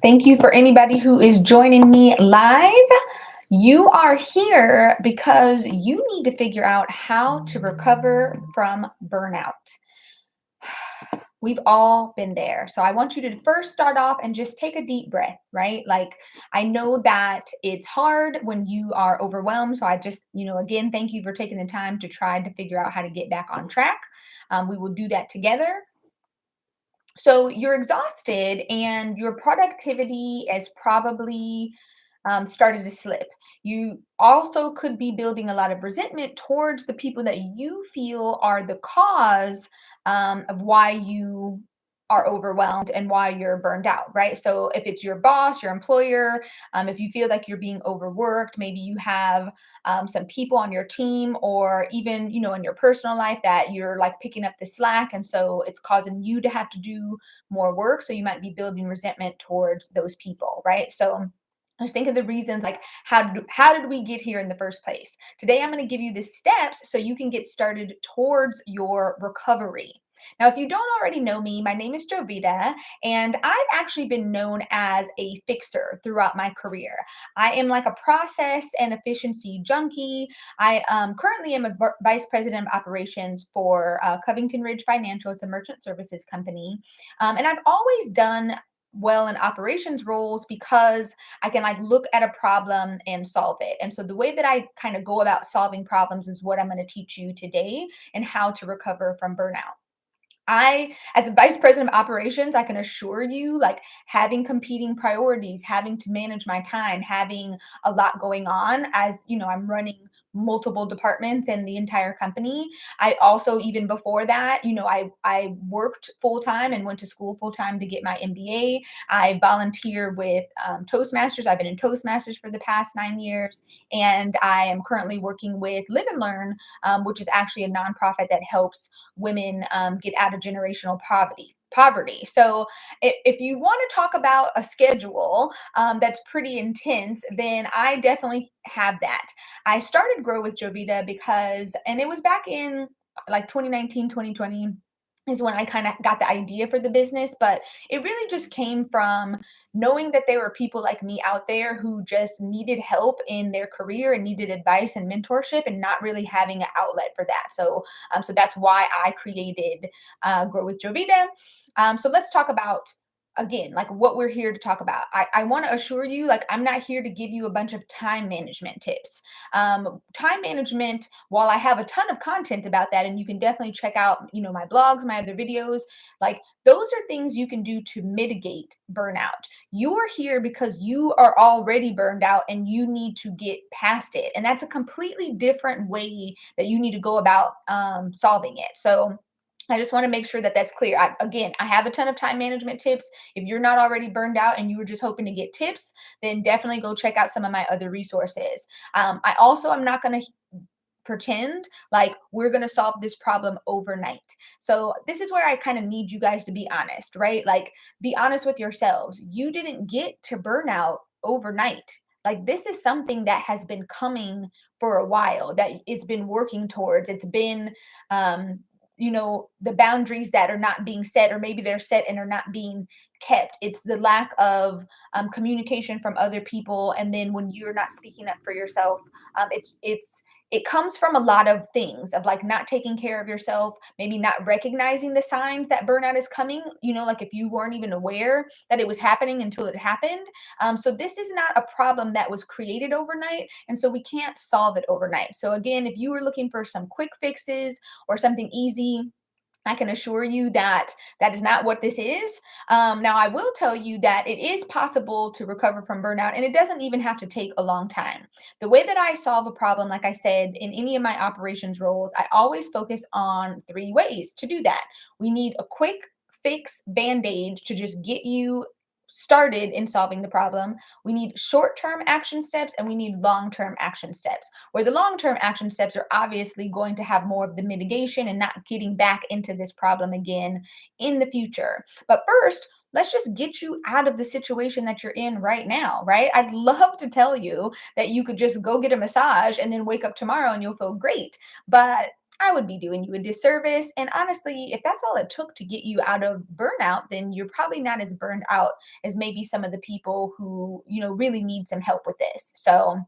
Thank you for anybody who is joining me live. You are here because you need to figure out how to recover from burnout. We've all been there. So I want you to first start off and just take a deep breath, right? Like, I know that it's hard when you are overwhelmed. So I just, again, thank you for taking the time to try to figure out how to get back on track. We will do that together. So you're exhausted and your productivity is probably started to slip. You also could be building a lot of resentment towards the people that you feel are the cause of why you are overwhelmed and why you're burned out, right? So if it's your boss, your employer, if you feel like you're being overworked, maybe you have some people on your team or even, in your personal life that you're like picking up the slack. And so it's causing you to have to do more work. So you might be building resentment towards those people, right? So just think of the reasons like how did we get here in the first place? Today I'm going to give you the steps so you can get started towards your recovery. Now, if you don't already know me, my name is Jovita, and I've actually been known as a fixer throughout my career. I am like a process and efficiency junkie. I currently am a vice president of operations for Covington Ridge Financial. It's a merchant services company, and I've always done well in operations roles because I can like look at a problem and solve it. And so the way that I kind of go about solving problems is what I'm going to teach you today and how to recover from burnout. As a vice president of operations, I can assure you, like having competing priorities, having to manage my time, having a lot going on as, I'm running multiple departments in the entire company. I also, even before that, I worked full time and went to school full time to get my MBA. I volunteer with Toastmasters. I've been in Toastmasters for the past 9 years, and I am currently working with Live and Learn, which is actually a nonprofit that helps women get out of generational poverty. So if you want to talk about a schedule that's pretty intense, then I definitely have that. I started Grow with Jovita and it was back in like 2019, 2020 is when I kind of got the idea for the business, but it really just came from knowing that there were people like me out there who just needed help in their career and needed advice and mentorship and not really having an outlet for that. So that's why I created Grow with Jovita. So let's talk about again, like what we're here to talk about. I want to assure you, like, I'm not here to give you a bunch of time management tips. Time management, while I have a ton of content about that, and you can definitely check out, my blogs, my other videos, like those are things you can do to mitigate burnout. You are here because you are already burned out and you need to get past it. And that's a completely different way that you need to go about solving it. So I just want to make sure that that's clear. I have a ton of time management tips. If you're not already burned out and you were just hoping to get tips, then definitely go check out some of my other resources. I also am not going to pretend like we're going to solve this problem overnight. So this is where I kind of need you guys to be honest, right? Like, be honest with yourselves. You didn't get to burnout overnight. Like, this is something that has been coming for a while, that it's been working towards. It's been the boundaries that are not being set, or maybe they're set and are not being kept. It's the lack of communication from other people, and then when you're not speaking up for yourself, it comes from a lot of things of like not taking care of yourself, maybe not recognizing the signs that burnout is coming, like if you weren't even aware that it was happening until it happened. So this is not a problem that was created overnight, and so we can't solve it overnight. So again, if you were looking for some quick fixes or something easy, I can assure you that that is not what this is. Now, I will tell you that it is possible to recover from burnout, and it doesn't even have to take a long time. The way that I solve a problem, like I said, in any of my operations roles, I always focus on three ways to do that. We need a quick fix band-aid to just get you started in solving the problem. We need short-term action steps, and we need long-term action steps, where the long-term action steps are obviously going to have more of the mitigation and not getting back into this problem again in the future. But first, let's just get you out of the situation that you're in right now, right? I'd love to tell you that you could just go get a massage and then wake up tomorrow and you'll feel great. But I would be doing you a disservice. And honestly, if that's all it took to get you out of burnout, then you're probably not as burned out as maybe some of the people who, really need some help with this. So,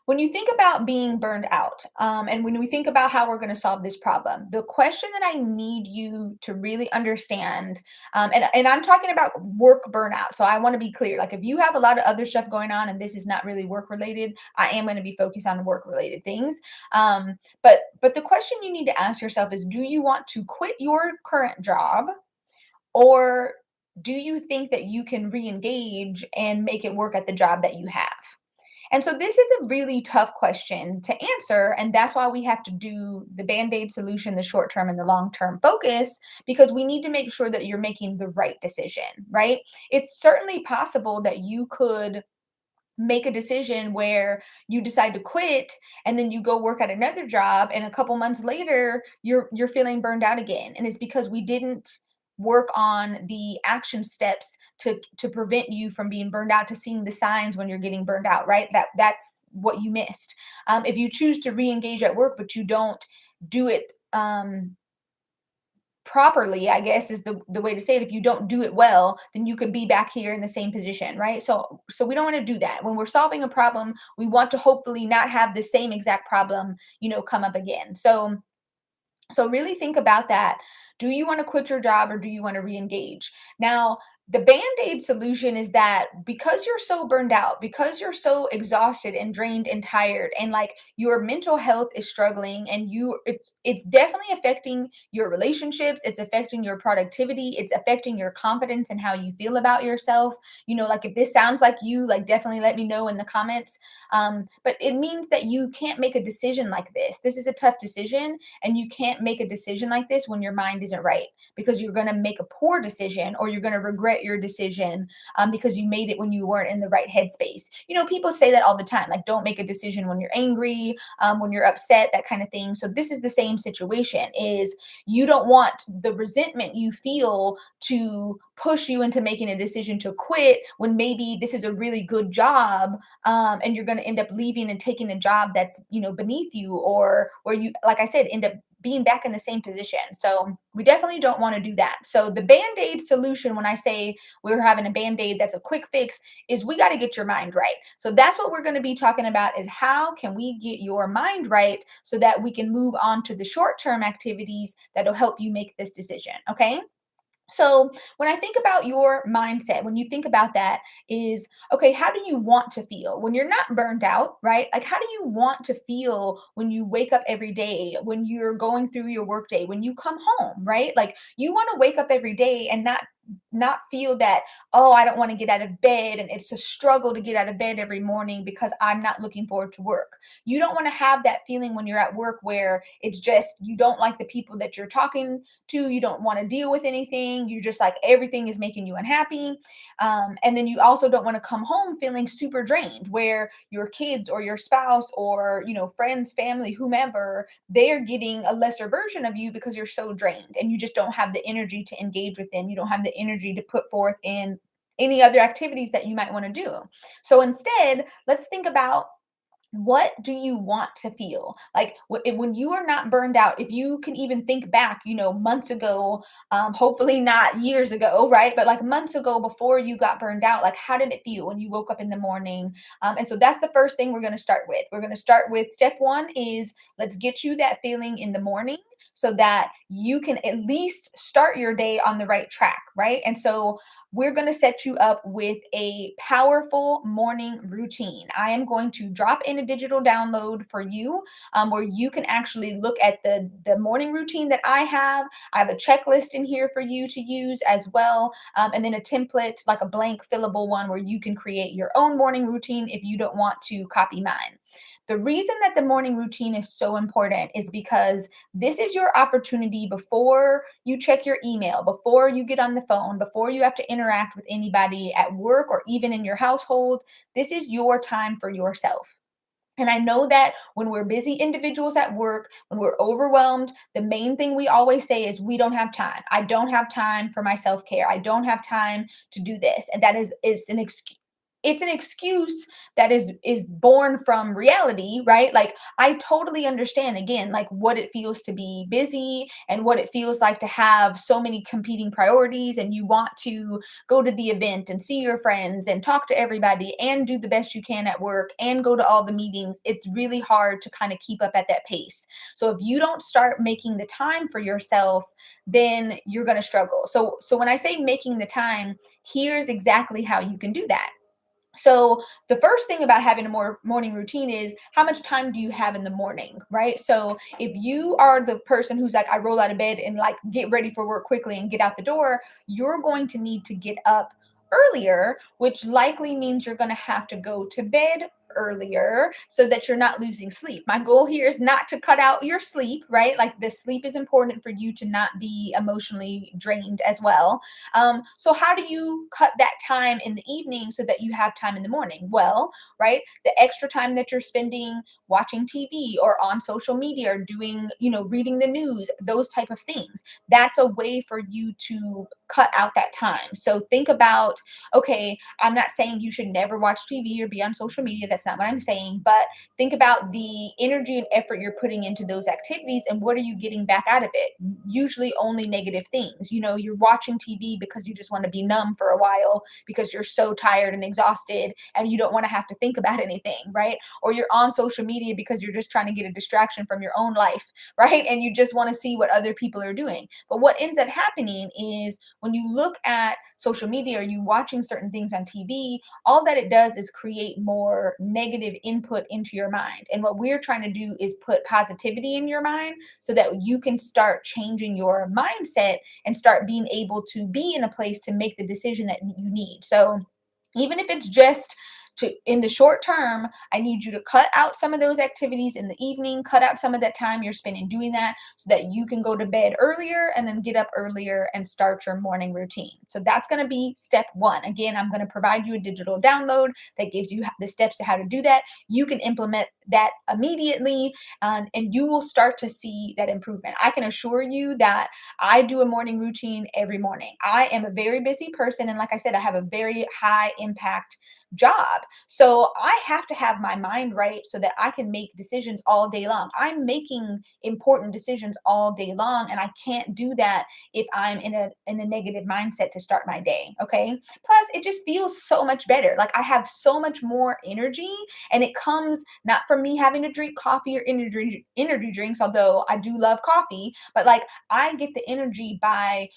when you think about being burned out, and when we think about how we're going to solve this problem, the question that I need you to really understand, and I'm talking about work burnout. So I want to be clear. Like if you have a lot of other stuff going on and this is not really work related, I am going to be focused on work related things. But the question you need to ask yourself is, do you want to quit your current job, or do you think that you can re-engage and make it work at the job that you have? And so this is a really tough question to answer. And that's why we have to do the band aid solution, the short term and the long term focus, because we need to make sure that you're making the right decision, right? It's certainly possible that you could make a decision where you decide to quit and then you go work at another job and a couple months later you're feeling burned out again, and it's because we didn't work on the action steps to prevent you from being burned out, to seeing the signs when you're getting burned out, right? That's what you missed. If you choose to re-engage at work but you don't do it properly, I guess is the way to say it. If you don't do it well, then you could be back here in the same position, right? So we don't want to do that. When we're solving a problem, we want to hopefully not have the same exact problem, come up again. So really think about that. Do you want to quit your job or do you want to re-engage? Now, the band-aid solution is that because you're so burned out, because you're so exhausted and drained and tired, and like your mental health is struggling, and it's definitely affecting your relationships, it's affecting your productivity, it's affecting your confidence and how you feel about yourself. Like if this sounds like you, like definitely let me know in the comments. But it means that you can't make a decision like this. This is a tough decision, and you can't make a decision like this when your mind isn't right, because you're going to make a poor decision or you're going to regret your decision, because you made it when you weren't in the right headspace. People say that all the time, like don't make a decision when you're angry, when you're upset, that kind of thing. So this is the same situation. Is you don't want the resentment you feel to push you into making a decision to quit when maybe this is a really good job, and you're going to end up leaving and taking a job that's beneath you, or where you, like I said, end up being back in the same position. So we definitely don't want to do that. So the band-aid solution, when I say we're having a band-aid that's a quick fix, is we got to get your mind right. So that's what we're going to be talking about, is how can we get your mind right so that we can move on to the short-term activities that'll help you make this decision. Okay. So when I think about your mindset, when you think about that, is okay, how do you want to feel when you're not burned out, right? Like, how do you want to feel when you wake up every day, when you're going through your workday, when you come home, right? Like, you want to wake up every day and not feel that, oh, I don't want to get out of bed and it's a struggle to get out of bed every morning because I'm not looking forward to work. You don't want to have that feeling when you're at work where it's just you don't like the people that you're talking to, you don't want to deal with anything, you're just like everything is making you unhappy. And then you also don't want to come home feeling super drained, where your kids or your spouse or friends, family, whomever, they're getting a lesser version of you because you're so drained and you just don't have the energy to engage with them, you don't have the energy to put forth in any other activities that you might want to do. So instead, let's think about, what do you want to feel like when you are not burned out? If you can even think back, months ago, hopefully not years ago, right? But like months ago, before you got burned out, like how did it feel when you woke up in the morning? And so that's the first thing we're going to start with. We're going to start with step one is, let's get you that feeling in the morning so that you can at least start your day on the right track, right? And so we're going to set you up with a powerful morning routine. I am going to drop in a digital download for you, where you can actually look at the morning routine that I have. I have a checklist in here for you to use as well, and then a template, like a blank fillable one, where you can create your own morning routine if you don't want to copy mine. The reason that the morning routine is so important is because this is your opportunity before you check your email, before you get on the phone, before you have to interact with anybody at work or even in your household. This is your time for yourself. And I know that when we're busy individuals at work, when we're overwhelmed, the main thing we always say is, we don't have time. I don't have time for my self care. I don't have time to do this. And that is, it's an excuse. it's an excuse that is born from reality, right? Like I totally understand again like what it feels to be busy and what it feels like to have so many competing priorities, and you want to go to the event and see your friends and talk to everybody and do the best you can at work and go to all the meetings. It's really hard to kind of keep up at that pace. So if you don't start making the time for yourself, then you're going to struggle. So when I say making the time, here's exactly how you can do that. So the first thing about having a more morning routine is how much time do you have in the morning, right? So if you are the person who's like, I roll out of bed and like get ready for work quickly and get out the door, you're going to need to get up earlier, which likely means you're going to have to go to bed earlier so that you're not losing sleep. My goal here is not to cut out your sleep, right? Like the sleep is important for you to not be emotionally drained as well. So how do you cut that time in the evening so that you have time in the morning? Well, right, the extra time that you're spending watching TV or on social media or doing, reading the news, those type of things. That's a way for you to cut out that time. So think about, okay, I'm not saying you should never watch TV or be on social media. That's not what I'm saying. But think about the energy and effort you're putting into those activities and what are you getting back out of it? Usually only negative things. You're watching TV because you just want to be numb for a while because you're so tired and exhausted and you don't want to have to think about anything, right? Or you're on social media because you're just trying to get a distraction from your own life, right? And you just want to see what other people are doing. But what ends up happening is when you look at social media or you watching certain things on TV, all that it does is create more negative input into your mind. And what we're trying to do is put positivity in your mind so that you can start changing your mindset and start being able to be in a place to make the decision that you need. So even if it's just to in the short term, I need you to cut out some of those activities in the evening, cut out some of that time you're spending doing that so that you can go to bed earlier and then get up earlier and start your morning routine. So that's going to be step one. Again, I'm going to provide you a digital download that gives you the steps to how to do that. You can implement that immediately, and you will start to see that improvement. I can assure you that I do a morning routine every morning. I am a very busy person. And like I said, I have a very high impact job. So I have to have my mind right so that I can make decisions all day long. I'm making important decisions all day long, and I can't do that if I'm in a negative mindset to start my day. Okay. Plus, it just feels so much better. Like I have so much more energy, and it comes not from me having to drink coffee or energy drinks, although I do love coffee, but like I get the energy by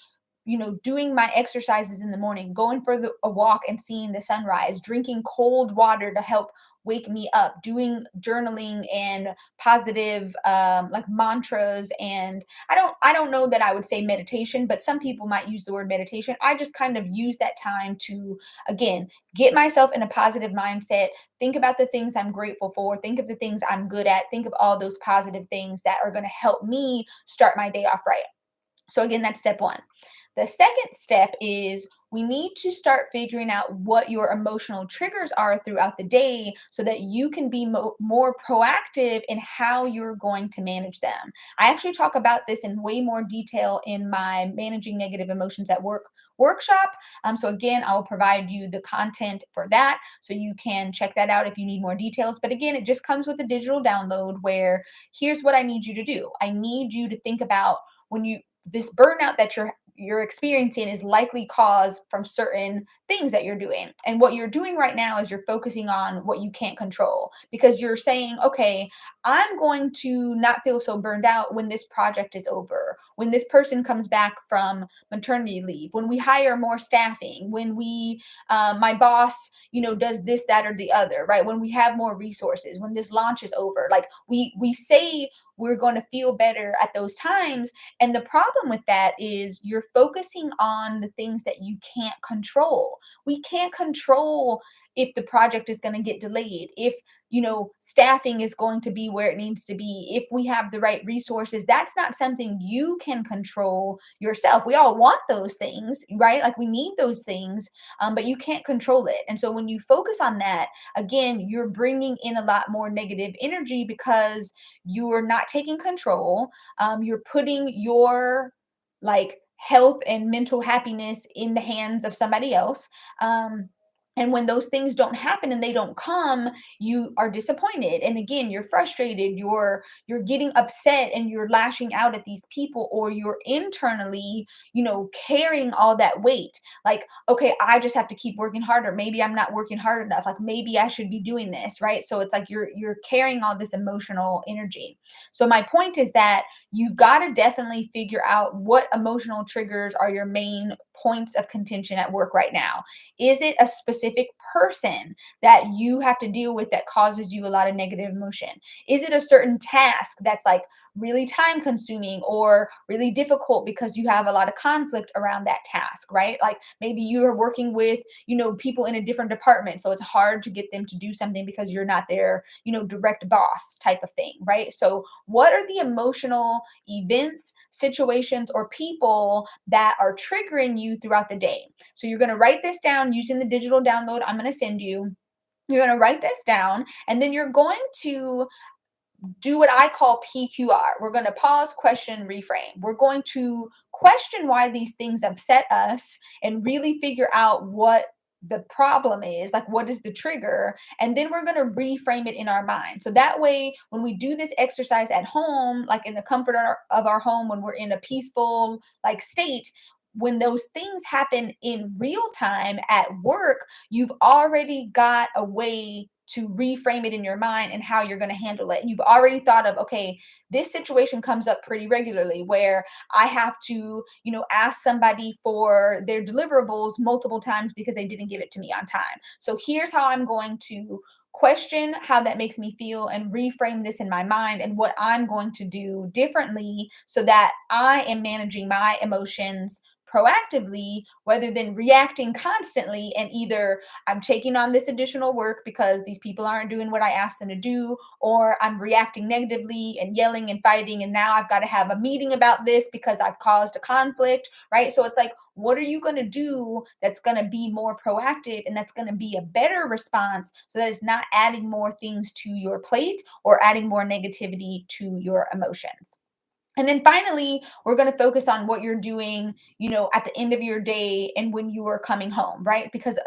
doing my exercises in the morning, going for a walk and seeing the sunrise, drinking cold water to help wake me up, doing journaling and positive like mantras. And I don't know that I would say meditation, but some people might use the word meditation. I just kind of use that time to again get myself in a positive mindset, think about the things I'm grateful for, think of the things I'm good at, think of all those positive things that are going to help me start my day off right. So again, that's step one. The second step is we need to start figuring out what your emotional triggers are throughout the day so that you can be more proactive in how you're going to manage them. I actually talk about this in way more detail in my Managing Negative Emotions at Work workshop. So again, I'll provide you the content for that so you can check that out if you need more details. But again, it just comes with a digital download where here's what I need you to do. I need you to think about when you this burnout that you're experiencing is likely caused from certain things that you're doing. And what you're doing right now is you're focusing on what you can't control because you're saying, okay, I'm going to not feel so burned out when this project is over, when this person comes back from maternity leave, when we hire more staffing, when my boss, does this, that, or the other, right? When we have more resources, when this launch is over, like we say we're going to feel better at those times. And the problem with that is you're focusing on the things that you can't control. We can't control if the project is going to get delayed, if staffing is going to be where it needs to be, if we have the right resources. That's not something you can control yourself. We all want those things, right? Like we need those things, but you can't control it. And so when you focus on that, again, you're bringing in a lot more negative energy because you are not taking control. You're putting your like health and mental happiness in the hands of somebody else. And when those things don't happen and they don't come, you are disappointed. And again, you're frustrated, you're getting upset and you're lashing out at these people, or you're internally, carrying all that weight. Like, okay, I just have to keep working harder. Maybe I'm not working hard enough. Like maybe I should be doing this, right? So it's like you're carrying all this emotional energy. So my point is that you've got to definitely figure out what emotional triggers are your main points of contention at work right now. Is it a specific person that you have to deal with that causes you a lot of negative emotion? Is it a certain task that's like really time consuming or really difficult because you have a lot of conflict around that task, right? Like maybe you are working with, people in a different department. So it's hard to get them to do something because you're not their, direct boss type of thing, right? So what are the emotional events, situations, or people that are triggering you throughout the day? So you're going to write this down using the digital download I'm going to send you. You're going to write this down, and then you're going to do what I call PQR. We're going to pause, question, reframe. We're going to question why these things upset us and really figure out what the problem is, like what is the trigger, and then we're going to reframe it in our mind. So that way, when we do this exercise at home, like in the comfort of our home, when we're in a peaceful like state, when those things happen in real time at work, you've already got a way to reframe it in your mind and how you're going to handle it. You've already thought of, okay, this situation comes up pretty regularly where I have to, ask somebody for their deliverables multiple times because they didn't give it to me on time. So here's how I'm going to question how that makes me feel and reframe this in my mind and what I'm going to do differently so that I am managing my emotions proactively rather than reacting constantly. And either I'm taking on this additional work because these people aren't doing what I asked them to do, or I'm reacting negatively and yelling and fighting. And now I've got to have a meeting about this because I've caused a conflict, right? So it's like, what are you going to do that's going to be more proactive and that's going to be a better response so that it's not adding more things to your plate or adding more negativity to your emotions? And then finally, we're going to focus on what you're doing, at the end of your day and when you are coming home, right? Because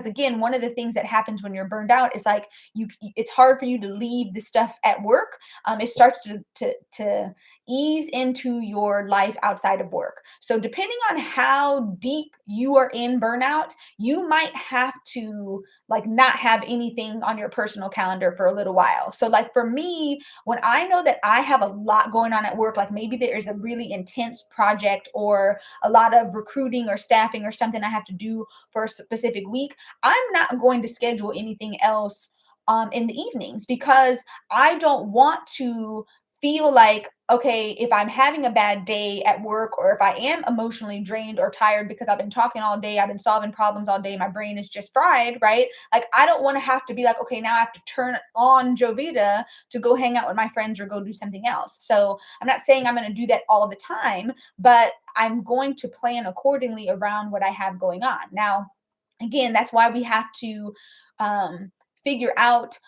again, one of the things that happens when you're burned out is like it's hard for you to leave the stuff at work. It starts to ease into your life outside of work. So depending on how deep you are in burnout, you might have to like not have anything on your personal calendar for a little while. So like for me, when I know that I have a lot going on at work, like maybe there is a really intense project or a lot of recruiting or staffing or something I have to do for a specific week, I'm not going to schedule anything else in the evenings because I don't want to feel like, okay, if I'm having a bad day at work or if I am emotionally drained or tired because I've been talking all day, I've been solving problems all day, my brain is just fried, right? Like, I don't want to have to be like, okay, now I have to turn on Jovita to go hang out with my friends or go do something else. So I'm not saying I'm going to do that all the time, but I'm going to plan accordingly around what I have going on. Now, again, that's why we have to um, figure out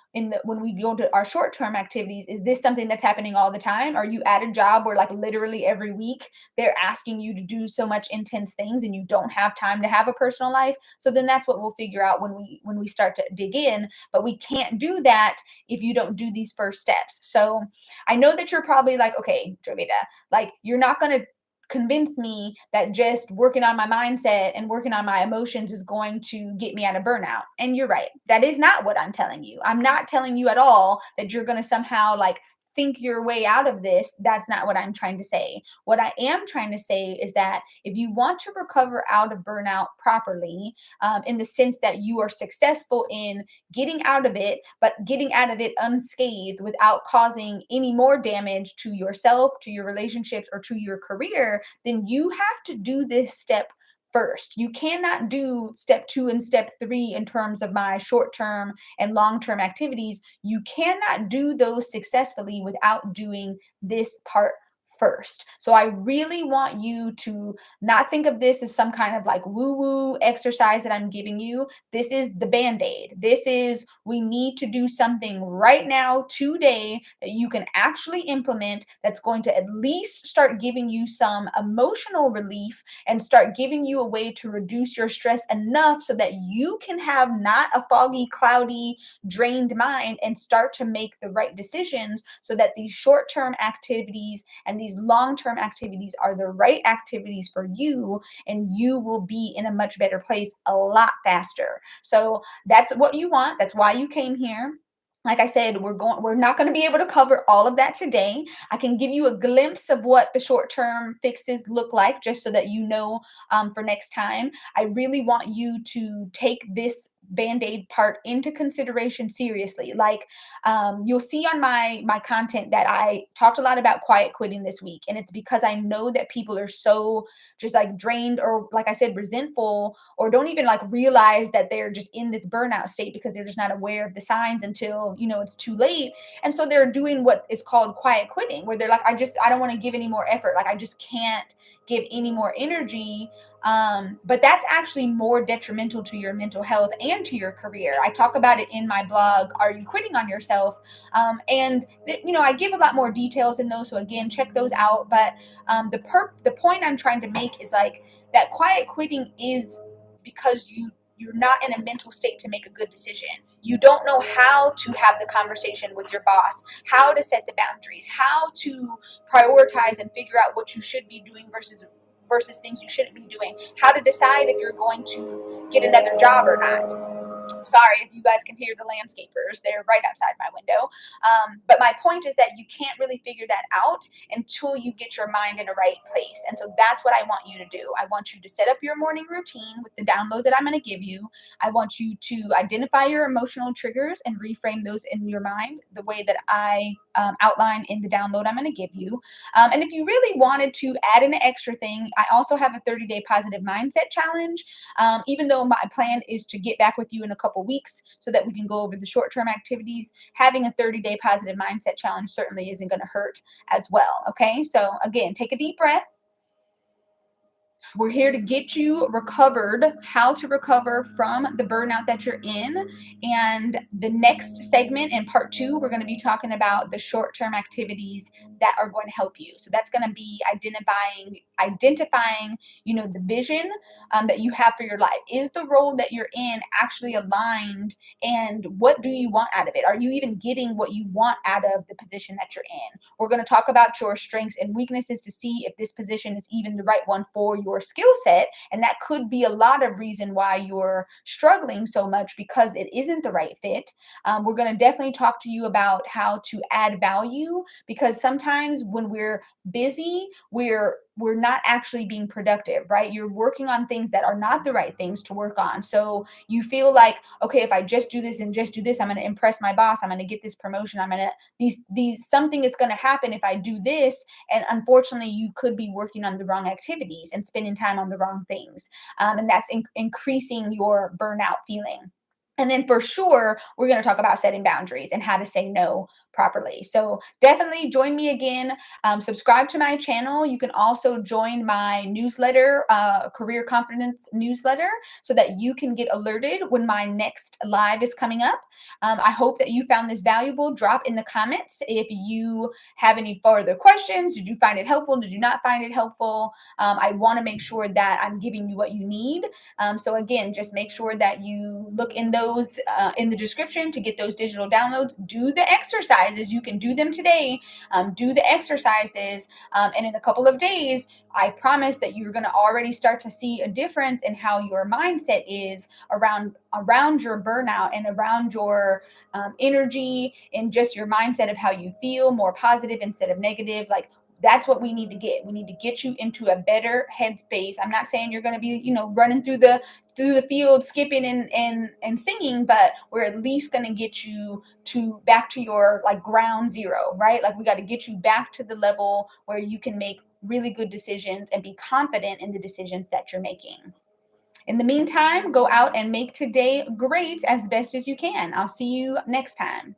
when we go to our short-term activities, is this something that's happening all the time? Are you at a job where like literally every week they're asking you to do so much intense things and you don't have time to have a personal life? So then that's what we'll figure out when we start to dig in. But we can't do that if you don't do these first steps. So I know that you're probably like, okay, Jovita, like you're not going to convince me that just working on my mindset and working on my emotions is going to get me out of burnout. And you're right. That is not what I'm telling you. I'm not telling you at all that you're going to somehow like think your way out of this. That's not what I'm trying to say. What I am trying to say is that if you want to recover out of burnout properly, in the sense that you are successful in getting out of it, but getting out of it unscathed without causing any more damage to yourself, to your relationships, or to your career, then you have to do this step first. You cannot do step two and step three in terms of my short term and long term activities. You cannot do those successfully without doing this part first. So I really want you to not think of this as some kind of like woo woo exercise that I'm giving you. This is the band aid. This is, we need to do something right now, today, that you can actually implement that's going to at least start giving you some emotional relief and start giving you a way to reduce your stress enough so that you can have not a foggy, cloudy, drained mind and start to make the right decisions so that these short term activities and these long term activities are the right activities for you, and you will be in a much better place a lot faster. So that's what you want. That's why you came here. Like I said, we're not going to be able to cover all of that today. I can give you a glimpse of what the short-term fixes look like just so that you know, for next time. I really want you to take this band-aid part into consideration seriously. Like, you'll see on my content that I talked a lot about quiet quitting this week, and it's because I know that people are so just like drained, or like I said, resentful, or don't even like realize that they're just in this burnout state because they're just not aware of the signs until, it's too late. And so they're doing what is called quiet quitting, where they're like, I don't want to give any more effort, like I just can't give any more energy. But that's actually more detrimental to your mental health and to your career. I talk about it in my blog, Are You Quitting on Yourself? I give a lot more details in those, so again, check those out. But the point I'm trying to make is like that quiet quitting is because you're not in a mental state to make a good decision. You don't know how to have the conversation with your boss, how to set the boundaries, how to prioritize and figure out what you should be doing versus things you shouldn't be doing, how to decide if you're going to get another job or not. Sorry if you guys can hear the landscapers. They're right outside my window. But my point is that you can't really figure that out until you get your mind in a right place. And so that's what I want you to do. I want you to set up your morning routine with the download that I'm going to give you. I want you to identify your emotional triggers and reframe those in your mind the way that I outline in the download I'm going to give you. And if you really wanted to add in an extra thing, I also have a 30-day positive mindset challenge. Even though my plan is to get back with you in a couple weeks so that we can go over the short-term activities, having a 30-day positive mindset challenge certainly isn't going to hurt as well. Okay, so again, take a deep breath. We're here to get you recovered, how to recover from the burnout that you're in. And the next segment in part two, we're going to be talking about the short-term activities that are going to help you. So that's going to be identifying, the vision that you have for your life. Is the role that you're in actually aligned? And what do you want out of it? Are you even getting what you want out of the position that you're in? We're going to talk about your strengths and weaknesses to see if this position is even the right one for your skill set. And that could be a lot of reason why you're struggling so much, because it isn't the right fit. We're going to definitely talk to you about how to add value, because sometimes when we're busy, we're not actually being productive, right? You're working on things that are not the right things to work on. So you feel like, okay, if I just do this and just do this, I'm going to impress my boss, I'm going to get this promotion, I'm going to these something is going to happen if I do this. And unfortunately, you could be working on the wrong activities and spending time on the wrong things. And that's increasing your burnout feeling. And then for sure, we're going to talk about setting boundaries and how to say no properly. So definitely join me again. Subscribe to my channel. You can also join my newsletter, Career Confidence newsletter, so that you can get alerted when my next live is coming up. I hope that you found this valuable. Drop in the comments if you have any further questions. Did you find it helpful? Did you not find it helpful? I want to make sure that I'm giving you what you need. So again, just make sure that you look in those in the description to get those digital downloads. Do the exercises. You can do them today. Do the exercises. And in a couple of days, I promise that you're going to already start to see a difference in how your mindset is around your burnout and around your energy, and just your mindset of how you feel, more positive instead of negative. Like, that's what we need to get. We need to get you into a better headspace. I'm not saying you're going to be, running through the field, skipping and singing, but we're at least going to get you to back to your like ground zero, right? Like, we got to get you back to the level where you can make really good decisions and be confident in the decisions that you're making. In the meantime, go out and make today great as best as you can. I'll see you next time.